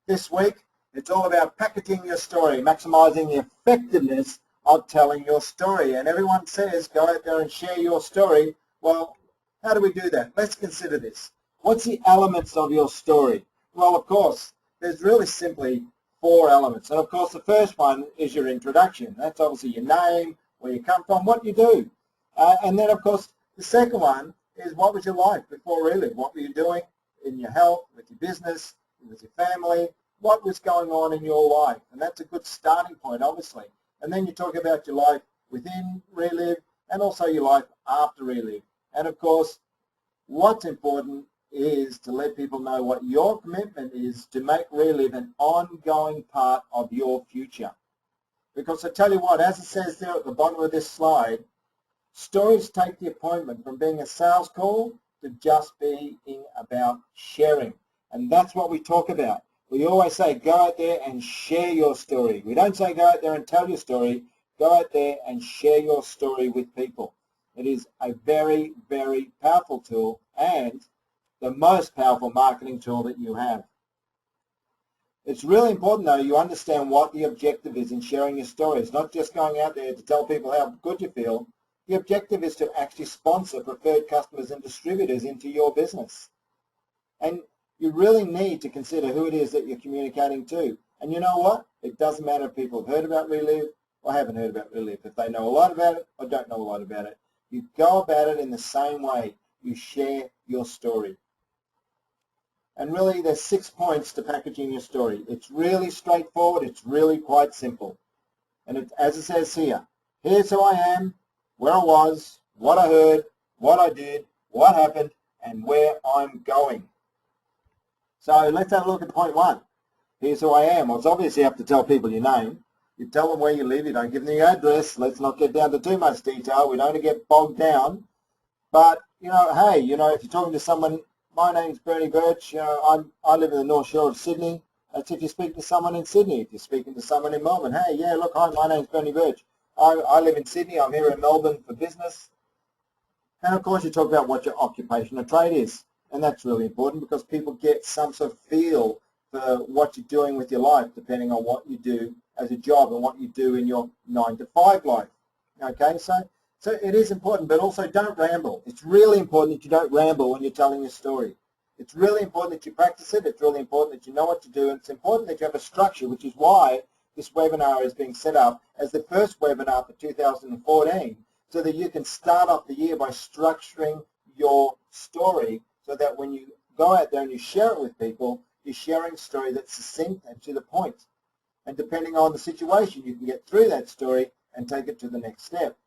This week, it's all about packaging your story, maximizing the effectiveness of telling your story. And everyone says, go out there and share your story. Well, how do we do that? Let's consider this. What's the elements of your story? Well, of course, there's really simply 4 elements. And of course, the first one is your introduction. That's obviously your name, where you come from, what you do. And then, of course, the second one is what was your life before Reliv? What were you doing in your health, with your business, with your family? What was going on in your life? And that's a good starting point, obviously. And then you talk about your life within Reliv and also your life after Reliv. And of course, what's important is to let people know what your commitment is to make Reliv an ongoing part of your future. Because I tell you what, as it says there at the bottom of this slide, stories take the appointment from being a sales call to just being about sharing. And that's what we talk about. We always say, go out there and share your story. We don't say go out there and tell your story. Go out there and share your story with people. It is a very, very powerful tool and the most powerful marketing tool that you have. It's really important, though, you understand what the objective is in sharing your story. It's not just going out there to tell people how good you feel. The objective is to actually sponsor preferred customers and distributors into your business. And you really need to consider who it is that you're communicating to. And you know what? It doesn't matter if people have heard about Reliv or haven't heard about Reliv. If they know a lot about it or don't know a lot about it. You go about it in the same way. You share your story. And really, there's 6 points to packaging your story. It's really straightforward. It's really quite simple. And as it says here, here's who I am, where I was, what I heard, what I did, what happened, and where I'm going. So let's have a look at point 1. Here's who I am. Well, it's obvious you have to tell people your name. You tell them where you live. You don't give them your address. Let's not get down to too much detail. We don't want to get bogged down. But, hey, if you're talking to someone, my name's Bernie Birch. I live in the North Shore of Sydney. That's if you're speaking to someone in Sydney. If you're speaking to someone in Melbourne, hey, yeah, look, hi, my name's Bernie Birch. I live in Sydney. I'm here in Melbourne for business. And, of course, you talk about what your occupation or trade is. And that's really important because people get some sort of feel for what you're doing with your life depending on what you do as a job and what you do in your 9-to-5 life. Okay, so it is important, but also don't ramble. It's really important that you don't ramble when you're telling your story. It's really important that you practice it. It's really important that you know what to do. And it's important that you have a structure, which is why this webinar is being set up as the first webinar for 2014, so that you can start off the year by structuring your story so that when you go out there and you share it with people, you're sharing a story that's succinct and to the point. And depending on the situation, you can get through that story and take it to the next step.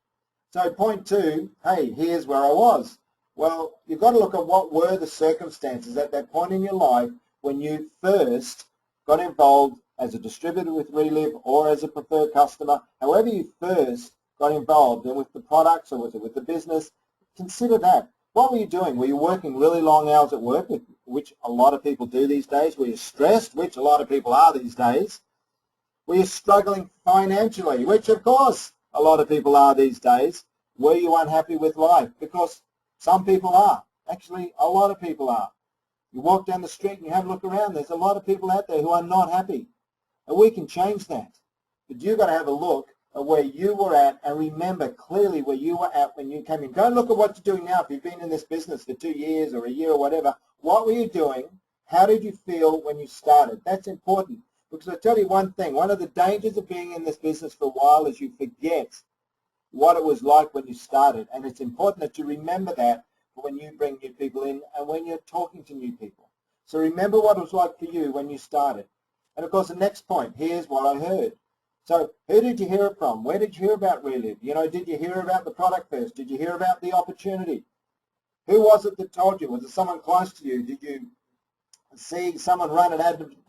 So point 2, hey, here's where I was. Well, you've got to look at what were the circumstances at that point in your life when you first got involved as a distributor with Reliv or as a preferred customer. However you first got involved, and with the products or was it with the business, consider that. What were you doing? Were you working really long hours at work, which a lot of people do these days? Were you stressed, which a lot of people are these days? Were you struggling financially, which of course a lot of people are these days? Were you unhappy with life? Because some people are. Actually, a lot of people are. You walk down the street and you have a look around, there's a lot of people out there who are not happy. And we can change that. But you've got to have a look at where you were at and remember clearly where you were at when you came in. Don't look at what you're doing now. If you've been in this business for 2 years or a year or whatever, what were you doing? How did you feel when you started? That's important. Because I tell you one thing, one of the dangers of being in this business for a while is you forget what it was like when you started. And it's important that you remember that when you bring new people in and when you're talking to new people. So remember what it was like for you when you started. And of course, the next point, here's what I heard. So who did you hear it from? Where did you hear about Reliv? Did you hear about the product first? Did you hear about the opportunity? Who was it that told you? Was it someone close to you? Did you see someone run an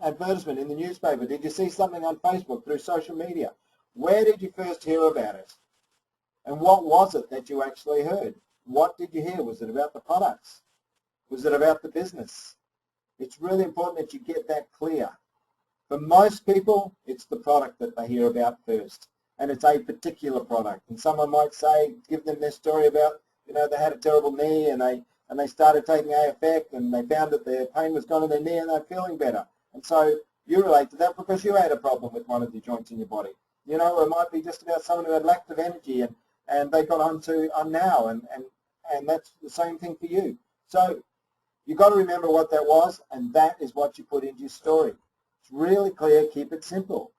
advertisement in the newspaper? Did you see something on Facebook through social media? Where did you first hear about it? And what was it that you actually heard? What did you hear? Was it about the products? Was it about the business? It's really important that you get that clear. For most people, it's the product that they hear about first, and it's a particular product. And someone might say, give them their story about, they had a terrible knee and they started taking AFF and they found that their pain was gone in their knee and they're feeling better. And so, You relate to that because you had a problem with one of the joints in your body. You know, it might be just about someone who had lack of energy and they got on now, and that's the same thing for you. So you've got to remember what that was, and that is what you put into your story. It's really clear, keep it simple.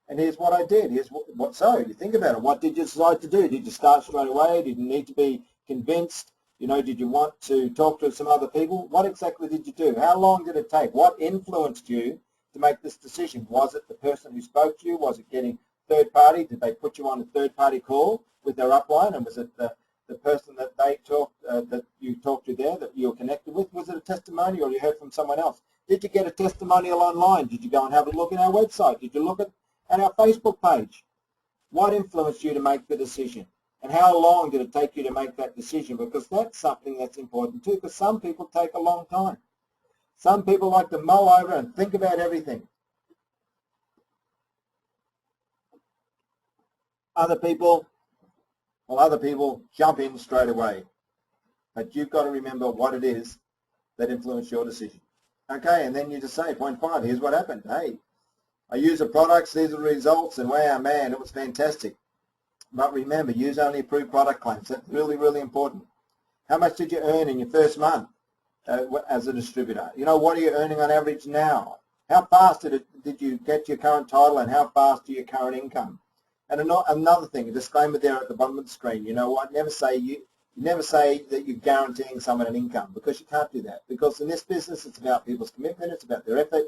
And here's what I did. Here's what so you think about it. What did you decide to do? Did you start straight away? Did you need to be convinced? You know, did you want to talk to some other people? What exactly did you do? How long did it take? What influenced you to make this decision? Was it the person who spoke to you? Was it getting third party? Did they put you on a third party call with their upline? And was it the person that they talked that you talked to there that you were connected with? Was it a testimonial or you heard from someone else? Did you get a testimonial online? Did you go and have a look at our website? Did you look at our Facebook page? What influenced you to make the decision? And how long did it take you to make that decision? Because that's something that's important too, because some people take a long time. Some people like to mull over and think about everything. Other people jump in straight away. But you've got to remember what it is that influenced your decision. Okay, and then you just say, point 5, here's what happened. Hey, I use the products, these are the results, and wow, man, it was fantastic. But remember, use only approved product claims. That's really, really important. How much did you earn in your first month as a distributor? You know, what are you earning on average now? How fast did you get your current title, and how fast are your current income? And another thing, a disclaimer there at the bottom of the screen. You know what? Never say that you're guaranteeing someone an income, because you can't do that. Because in this business, it's about people's commitment, it's about their effort,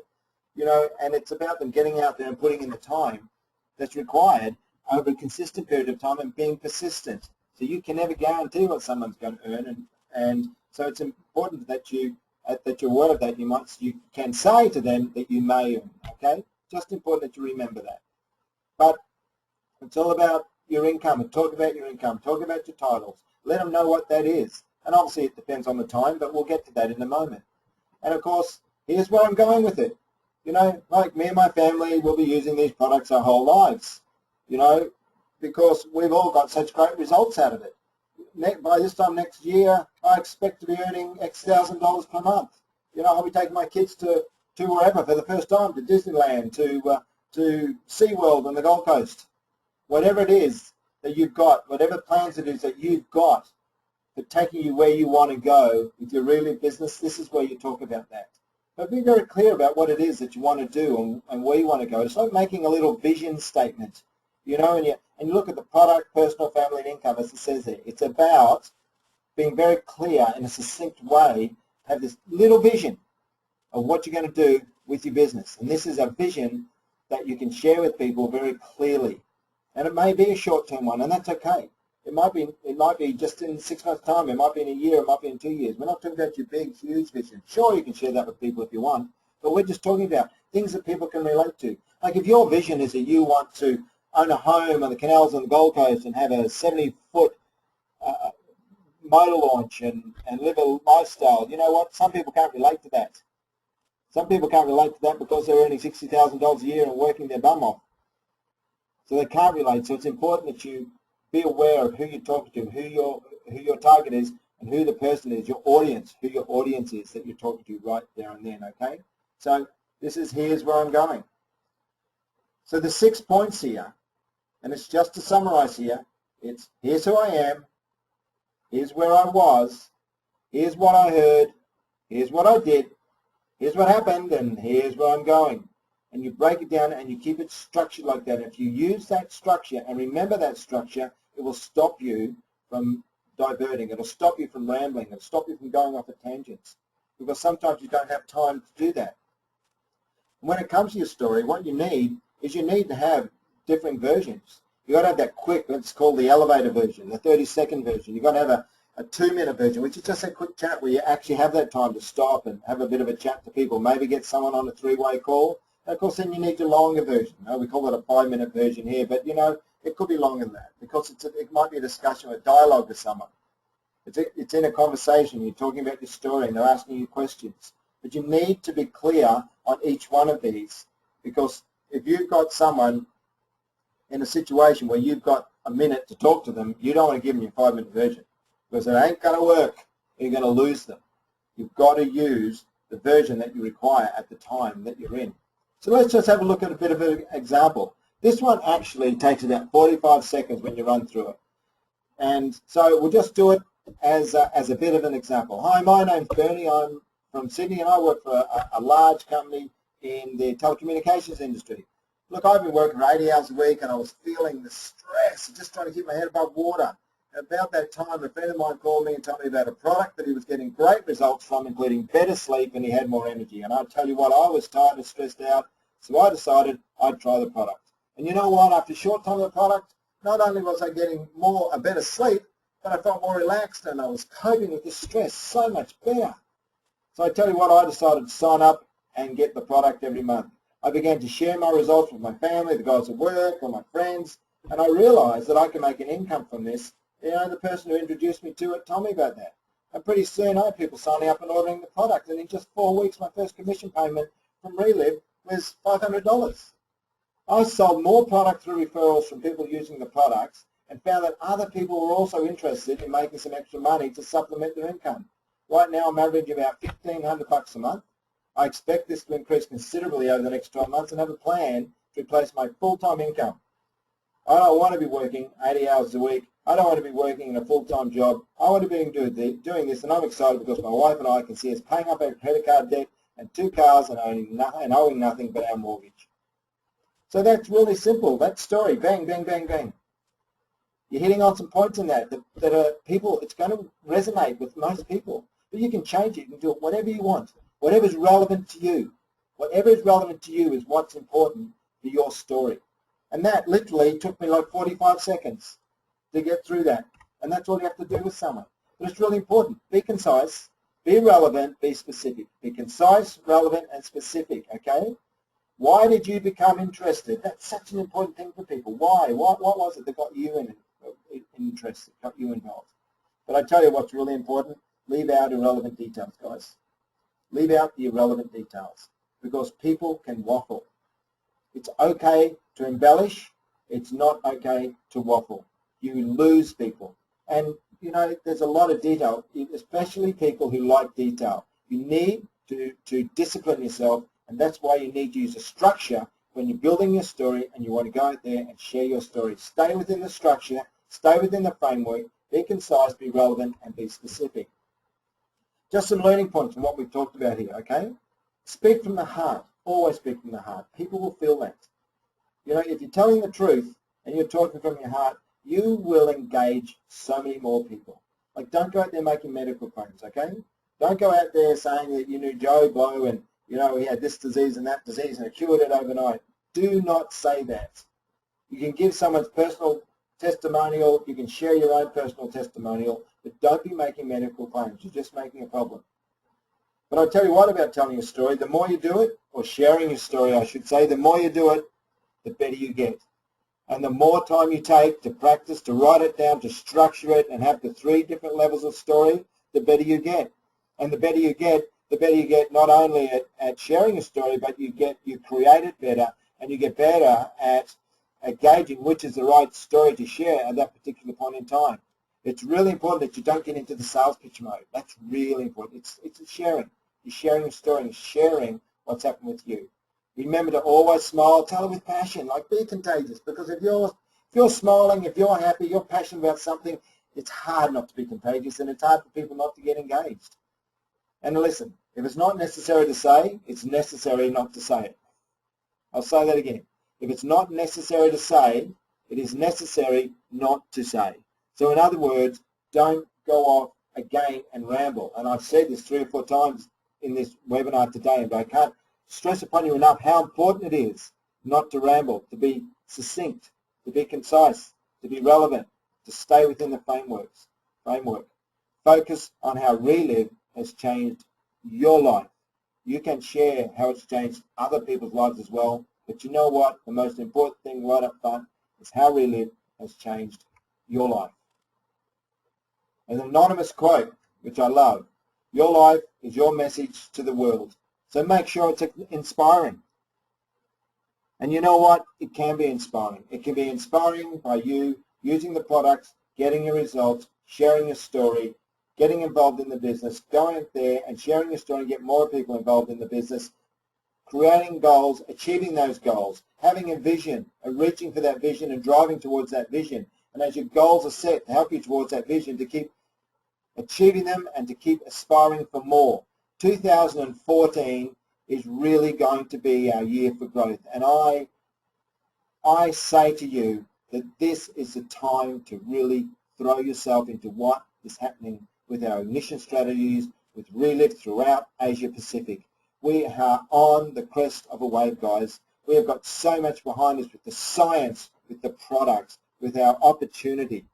you know, and it's about them getting out there and putting in the time that's required over a consistent period of time and being persistent. So you can never guarantee what someone's going to earn, and so it's important that you're aware of that. You can say to them that you may earn. Okay, just important that you remember that. But it's all about your income, and talk about your income, talk about your titles. Let them know what that is, and obviously it depends on the time, but we'll get to that in a moment. And of course, here's where I'm going with it. You know, like me and my family will be using these products our whole lives. You know, because we've all got such great results out of it. By this time next year, I expect to be earning X $1,000 per month. You know, I'll be taking my kids to wherever for the first time, to Disneyland, to SeaWorld on the Gold Coast. Whatever it is that you've got, whatever plans it is that you've got for taking you where you want to go with your Reliv business, this is where you talk about that. But be very clear about what it is that you want to do and where you want to go. It's like making a little vision statement. You know, and you look at the product, personal, family, and income, as it says there. It's about being very clear in a succinct way, have this little vision of what you're going to do with your business. And this is a vision that you can share with people very clearly. And it may be a short-term one, and that's okay. It might be just in 6 months' time. It might be in a year. It might be in 2 years. We're not talking about your big, huge vision. Sure, you can share that with people if you want, but we're just talking about things that people can relate to. Like if your vision is that you want to own a home on the canals on the Gold Coast and have a 70-foot motor launch and live a lifestyle, you know what? Some people can't relate to that. Some people can't relate to that because they're earning $60,000 a year and working their bum off. So they can't relate. So it's important that you be aware of who you're talking to, who your target is, and who the person is, your audience, who your audience is that you're talking to right there and then, okay? So here's where I'm going. So the 6 points here, and it's just to summarize here, it's here's who I am, here's where I was, here's what I heard, here's what I did, here's what happened, and here's where I'm going. And you break it down and you keep it structured like that. If you use that structure and remember that structure, it will stop you from diverting. It'll stop you from rambling. It'll stop you from going off at tangents. Because sometimes you don't have time to do that. When it comes to your story, what you need is you need to have different versions. You've got to have that quick, let's call the elevator version, the 30-second version. You've got to have a 2-minute version, which is just a quick chat where you actually have that time to stop and have a bit of a chat to people, maybe get someone on a 3-way call. And of course, then you need your longer version. We call it a 5-minute version here, but, you know, it could be longer than that because it might be a discussion or a dialogue with someone. It's in a conversation. You're talking about your story and they're asking you questions. But you need to be clear on each one of these because if you've got someone in a situation where you've got a minute to talk to them, you don't want to give them your 5-minute version because it ain't going to work. You're going to lose them. You've got to use the version that you require at the time that you're in. So let's just have a look at a bit of an example. This one actually takes about 45 seconds when you run through it. And so we'll just do it as a bit of an example. Hi, my name's Bernie. I'm from Sydney and I work for a large company in the telecommunications industry. Look, I've been working for 80 hours a week and I was feeling the stress, just trying to keep my head above water. About that time, a friend of mine called me and told me about a product that he was getting great results from, including better sleep, and he had more energy. And I tell you what, I was tired and stressed out, so I decided I'd try the product. And you know what? After a short time of the product, not only was I getting a better sleep, but I felt more relaxed and I was coping with the stress so much better. So I tell you what, I decided to sign up and get the product every month. I began to share my results with my family, the guys at work, or my friends, and I realized that I can make an income from this. You know, the person who introduced me to it told me about that. And pretty soon I had people signing up and ordering the product, and in just 4 weeks my first commission payment from Reliv was $500. I sold more product through referrals from people using the products and found that other people were also interested in making some extra money to supplement their income. Right now I'm averaging about $1,500 a month. I expect this to increase considerably over the next 12 months and have a plan to replace my full-time income. I don't want to be working 80 hours a week. I don't want to be working in a full-time job. I want to be doing this, and I'm excited because my wife and I can see us paying up our credit card debt and 2 cars and owing nothing but our mortgage. So that's really simple. That story, bang, bang, bang, bang. You're hitting on some points in that are people, it's going to resonate with most people. But you can change it. You can do it whatever you want, whatever's relevant to you. Whatever is relevant to you is what's important for your story. And that literally took me like 45 seconds to get through that. And that's all you have to do with someone. But it's really important. Be concise, be relevant, be specific. Be concise, relevant, and specific, okay? Why did you become interested? That's such an important thing for people. Why? What was it that got you interested, got you involved? But I tell you what's really important. Leave out irrelevant details, guys. Leave out the irrelevant details because people can waffle. It's okay to embellish. It's not okay to waffle. You lose people. And, you know, there's a lot of detail, especially people who like detail. You need to discipline yourself, and that's why you need to use a structure when you're building your story and you want to go out there and share your story. Stay within the structure, stay within the framework, be concise, be relevant, and be specific. Just some learning points from what we've talked about here, okay? Speak from the heart. Always speak from the heart. People will feel that. You know, if you're telling the truth and you're talking from your heart, you will engage so many more people. Like, don't go out there making medical claims, okay? Don't go out there saying that you knew Joe Blow and, you know, he had this disease and that disease and it cured it overnight. Do not say that. You can give someone's personal testimonial, you can share your own personal testimonial, but don't be making medical claims. You're just making a problem. But I'll tell you what about telling a story. The more you do it, or sharing your story, I should say, the more you do it, the better you get. And the more time you take to practice, to write it down, to structure it, and have the 3 different levels of story, the better you get. And the better you get not only at sharing a story, but you create it better, and you get better at gauging which is the right story to share at that particular point in time. It's really important that you don't get into the sales pitch mode. That's really important. It's sharing. You're sharing a story and sharing what's happened with you. Remember to always smile. Tell it with passion. Like, be contagious. Because if you're smiling, if you're happy, you're passionate about something, it's hard not to be contagious, and it's hard for people not to get engaged. And listen, if it's not necessary to say, it's necessary not to say it. I'll say that again. If it's not necessary to say, it is necessary not to say. So in other words, don't go off again and ramble. And I've said this 3 or 4 times in this webinar today, but I can't stress upon you enough how important it is not to ramble, to be succinct, to be concise, to be relevant, to stay within the framework. Focus on how Reliv has changed your life. You can share how it's changed other people's lives as well, but you know what? The most important thing right up front is how Reliv has changed your life. An anonymous quote, which I love: your life is your message to the world. So make sure it's inspiring. And you know what? It can be inspiring. It can be inspiring by you using the products, getting your results, sharing your story, getting involved in the business, going out there and sharing your story and get more people involved in the business. creating goals, achieving those goals, having a vision, reaching for that vision and driving towards that vision. And as your goals are set to help you towards that vision, to keep achieving them and to keep aspiring for more. 2014 is really going to be our year for growth. And I say to you that this is the time to really throw yourself into what is happening with our ignition strategies, with Reliv throughout Asia Pacific. We are on the crest of a wave, guys. We have got so much behind us with the science, with the products, with our opportunity.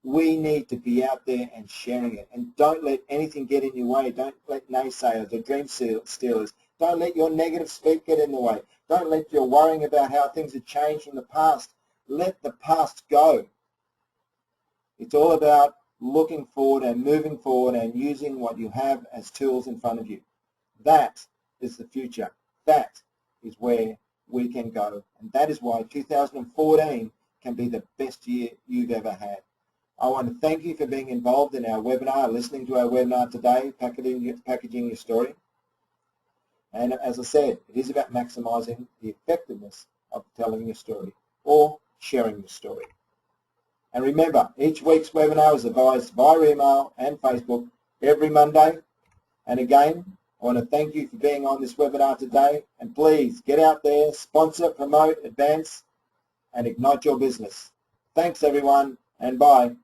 We need to be out there and sharing it. And don't let anything get in your way. Don't let naysayers or dream stealers. Don't let your negative speak get in the way. Don't let your worrying about how things have changed from the past. Let the past go. It's all about looking forward and moving forward and using what you have as tools in front of you. That is the future. That is where we can go. And that is why 2014 can be the best year you've ever had. I want to thank you for being involved in our webinar, listening to our webinar today, packaging your story. And as I said, it is about maximizing the effectiveness of telling your story or sharing your story. And remember, each week's webinar is advised via email and Facebook every Monday. And again, I want to thank you for being on this webinar today. And please get out there, sponsor, promote, advance, and ignite your business. Thanks, everyone, and bye.